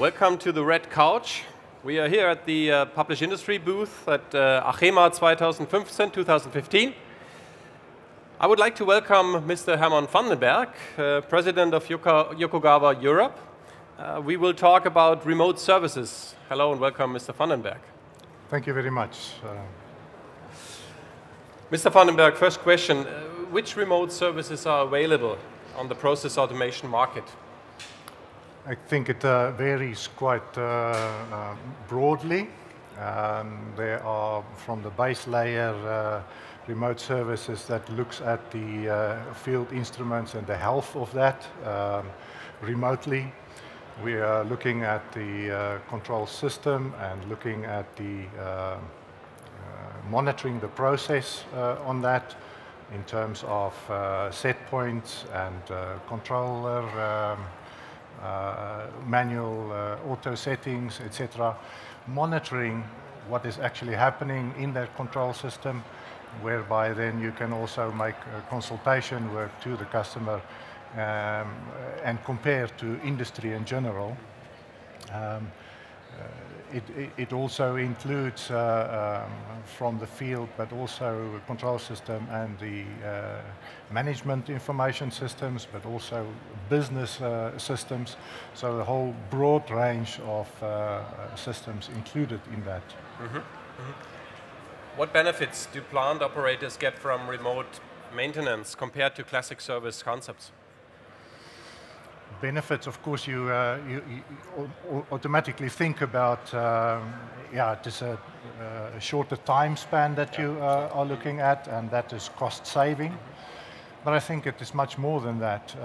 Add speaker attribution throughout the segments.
Speaker 1: Welcome to the Red Couch. We are here at the Publish Industry booth at ACHEMA 2015. I would like to welcome Mr. Herman van den Berg, President of Yokogawa Europe. We will talk about remote services. Hello and welcome, Mr. van den Berg.
Speaker 2: Thank you very much.
Speaker 1: Mr. van den Berg, first question. Which remote services are available on the process automation market?
Speaker 2: I think it varies quite broadly. There are, from the base layer, remote services that looks at the field instruments and the health of that remotely. We are looking at the control system and looking at the monitoring the process on that in terms of set points and controller, manual auto settings, etc. Monitoring what is actually happening in that control system, whereby then you can also make consultation work to the customer and compare to industry in general. It also includes from the field, but also control system and the management information systems, but also business systems. So the whole broad range of systems included in that.
Speaker 1: Mm-hmm. Mm-hmm. What benefits do plant operators get from remote maintenance compared to classic service concepts?
Speaker 2: Benefits, of course, you automatically think about, it is a shorter time span that you are looking at, and that is cost saving. But I think it is much more than that.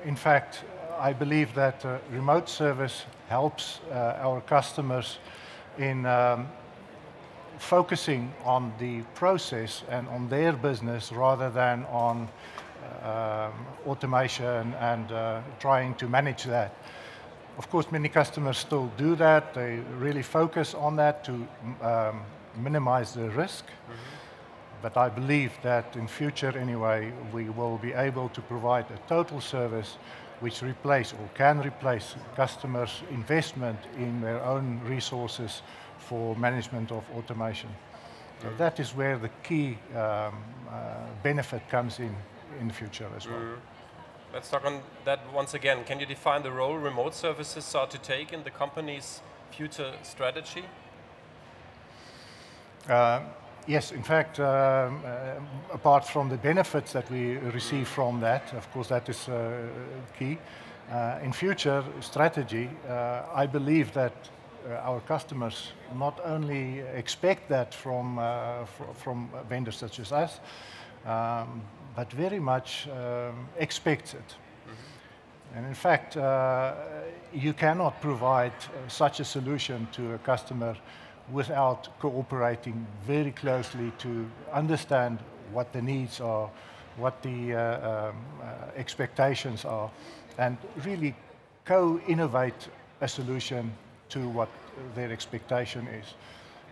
Speaker 2: In fact, I believe that remote service helps our customers in focusing on the process and on their business rather than on automation and trying to manage that. Of course, many customers still do that. They really focus on that to minimize the risk. Mm-hmm. But I believe that in future anyway, we will be able to provide a total service which replace or can replace customers' investment in their own resources for management of automation. So that is where the key benefit comes in the future as well.
Speaker 1: Let's talk on that once again. Can you define the role remote services are to take in the company's future strategy?
Speaker 2: Yes, in fact, apart from the benefits that we receive from that, of course that is key. In future strategy, I believe that our customers not only expect that from vendors such as us, but very much expects it. Mm-hmm. And in fact, you cannot provide such a solution to a customer without cooperating very closely to understand what the needs are, what the expectations are, and really co-innovate a solution to what their expectation is.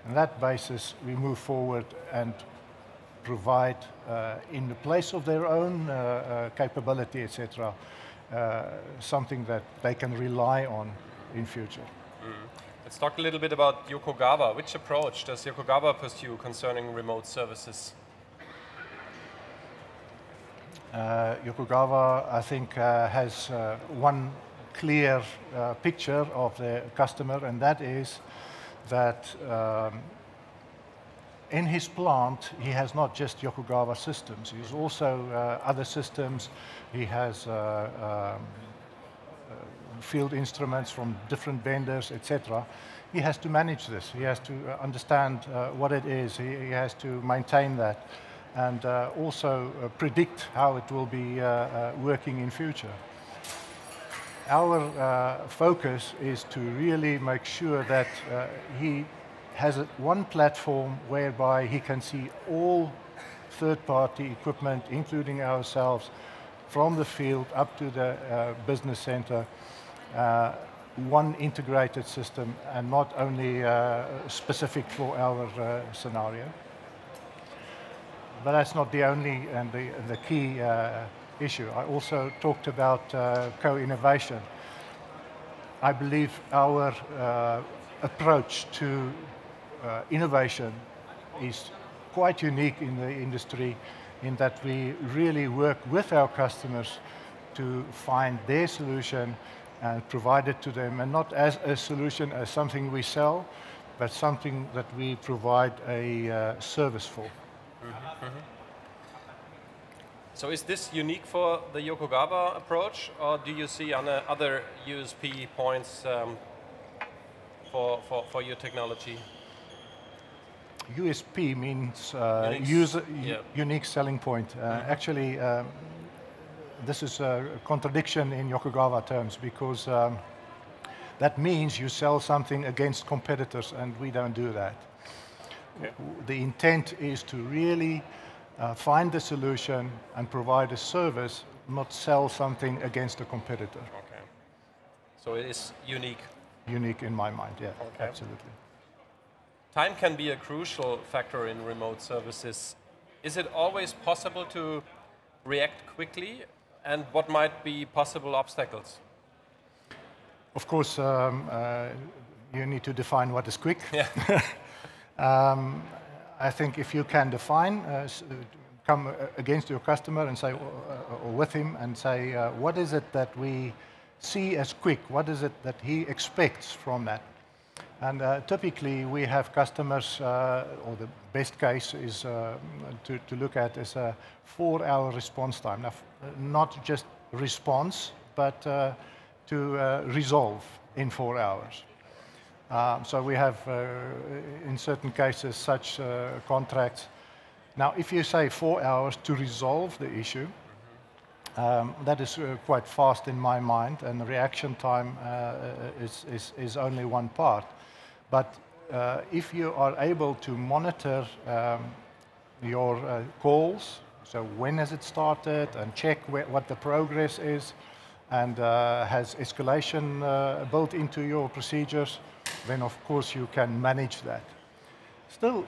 Speaker 2: On that basis, we move forward and provide, in the place of their own capability, etc., something that they can rely on in future.
Speaker 1: Let's talk a little bit about Yokogawa. Which approach does Yokogawa pursue concerning remote services?
Speaker 2: Yokogawa, I think, has one clear picture of the customer, and that is that in his plant, he has not just Yokogawa systems. He has also other systems. He has field instruments from different vendors, etc. He has to manage this. He has to understand what it is. He has to maintain that and also predict how it will be working in future. Our focus is to really make sure that he has one platform whereby he can see all third-party equipment, including ourselves, from the field up to the business center, one integrated system and not only specific for our scenario. But that's not the only and the key issue. I also talked about co-innovation. I believe our approach to innovation is quite unique in the industry, in that we really work with our customers to find their solution and provide it to them, and not as a solution, as something we sell, but something that we provide a service for.
Speaker 1: So is this unique for the Yokogawa approach, or do you see other USP points for your technology?
Speaker 2: USP means
Speaker 1: yeah.
Speaker 2: unique selling point. Actually, this is a contradiction in Yokogawa terms, because that means you sell something against competitors, and we don't do that. Okay. The intent is to really find the solution and provide a service, not sell something against a competitor.
Speaker 1: Okay. So it is unique.
Speaker 2: Unique in my mind, yeah,
Speaker 1: okay.
Speaker 2: Absolutely.
Speaker 1: Time can be a crucial factor in remote services. Is it always possible to react quickly, and what might be possible obstacles?
Speaker 2: Of course, you need to define what is quick.
Speaker 1: Yeah.
Speaker 2: I think if you can define, come against your customer and say, or with him, and say, what is it that we see as quick? What is it that he expects from that? And typically we have customers, or the best case is to look at is a 4-hour response time. Now, not just response, but to resolve in 4 hours. So we have, in certain cases, such contracts. Now, if you say 4 hours to resolve the issue, that is quite fast in my mind, and the reaction time is only one part. But if you are able to monitor your calls, so when has it started, and check what the progress is, and has escalation built into your procedures, then of course you can manage that. Still,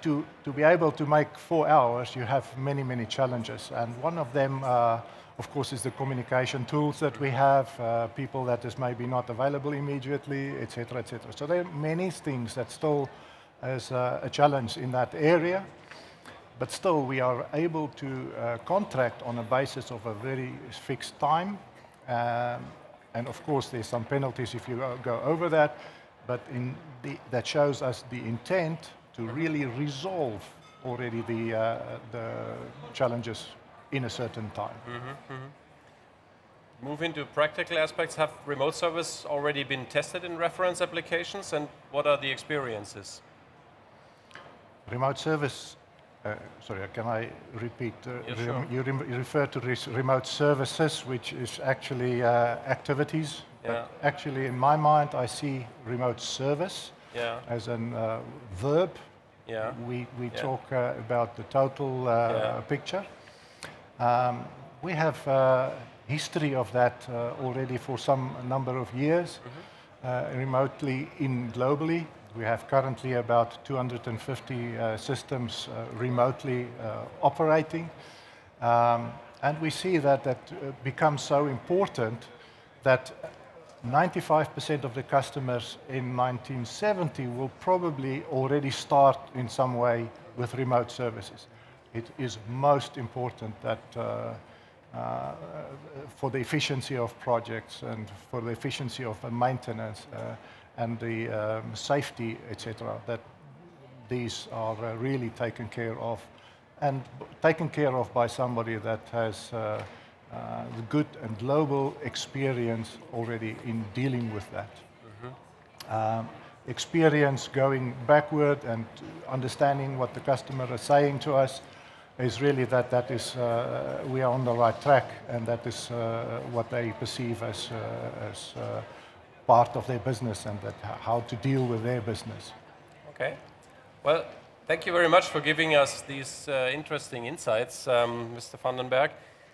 Speaker 2: to be able to make 4 hours, you have many, many challenges. And one of them, of course, is the communication tools that we have, people that is maybe not available immediately, etc., etc. So there are many things that still is a challenge in that area. But still, we are able to contract on a basis of a very fixed time. And of course, there's some penalties if you go over that. But that shows us the intent to really resolve already the challenges in a certain time.
Speaker 1: Move into practical aspects. Have remote service already been tested in reference applications, and what are the experiences?
Speaker 2: Remote service, sorry, can I repeat?
Speaker 1: Yeah, sure.
Speaker 2: You refer to remote services, which is actually activities.
Speaker 1: Yeah.
Speaker 2: But actually, in my mind, I see remote service as a verb.
Speaker 1: Yeah.
Speaker 2: We talk about the total picture. We have history of that already for some number of years, remotely globally. We have currently about 250 systems remotely operating. And we see that becomes so important that 95% of the customers in 1970 will probably already start in some way with remote services. It is most important that for the efficiency of projects and for the efficiency of the maintenance and the safety, etc., that these are really taken care of, and taken care of by somebody that has the good and global experience already in dealing with that. Experience going backward and understanding what the customer is saying to us is really that is we are on the right track, and that is what they perceive as part of their business, and that how to deal with their business.
Speaker 1: Okay. Well, thank you very much for giving us these interesting insights, Mr. van den Berg.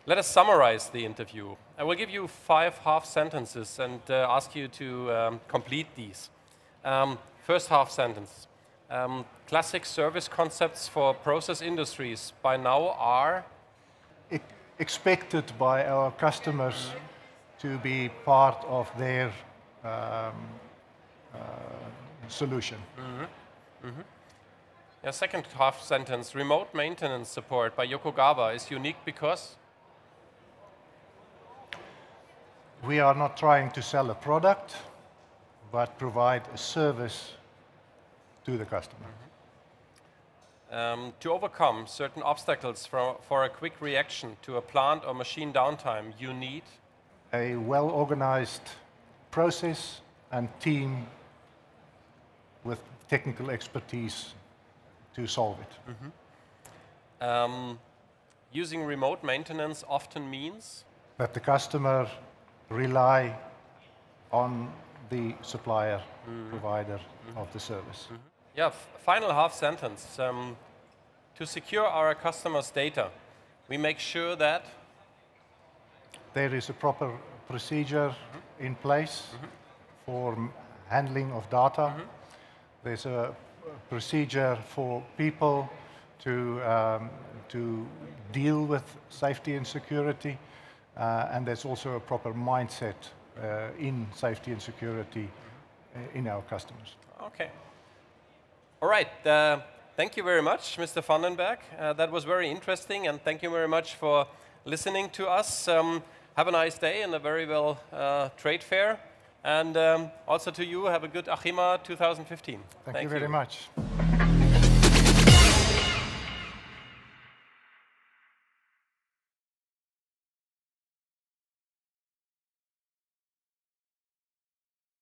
Speaker 1: Let us summarize the interview. I will give you 5 half sentences and ask you to complete these. First half sentence. Classic service concepts for process industries by now are?
Speaker 2: Expected by our customers to be part of their solution.
Speaker 1: Yeah, second half sentence, remote maintenance support by Yokogawa is unique because?
Speaker 2: We are not trying to sell a product, but provide a service to the customer.
Speaker 1: To overcome certain obstacles for a quick reaction to a plant or machine downtime, you need?
Speaker 2: A well-organized process and team with technical expertise to solve it.
Speaker 1: Using remote maintenance often means?
Speaker 2: That the customer rely on the supplier, provider of the service.
Speaker 1: Yeah, final half sentence. To secure our customers' data, we make sure that?
Speaker 2: There is a proper procedure in place for handling of data. There's a procedure for people to deal with safety and security, and there's also a proper mindset in safety and security in our customers.
Speaker 1: Okay. All right. Thank you very much, Mr. Vandenberg. That was very interesting, and thank you very much for listening to us. Have a nice day and a very well trade fair. And also to you, have a good ACHEMA 2015.
Speaker 2: Thank you very much.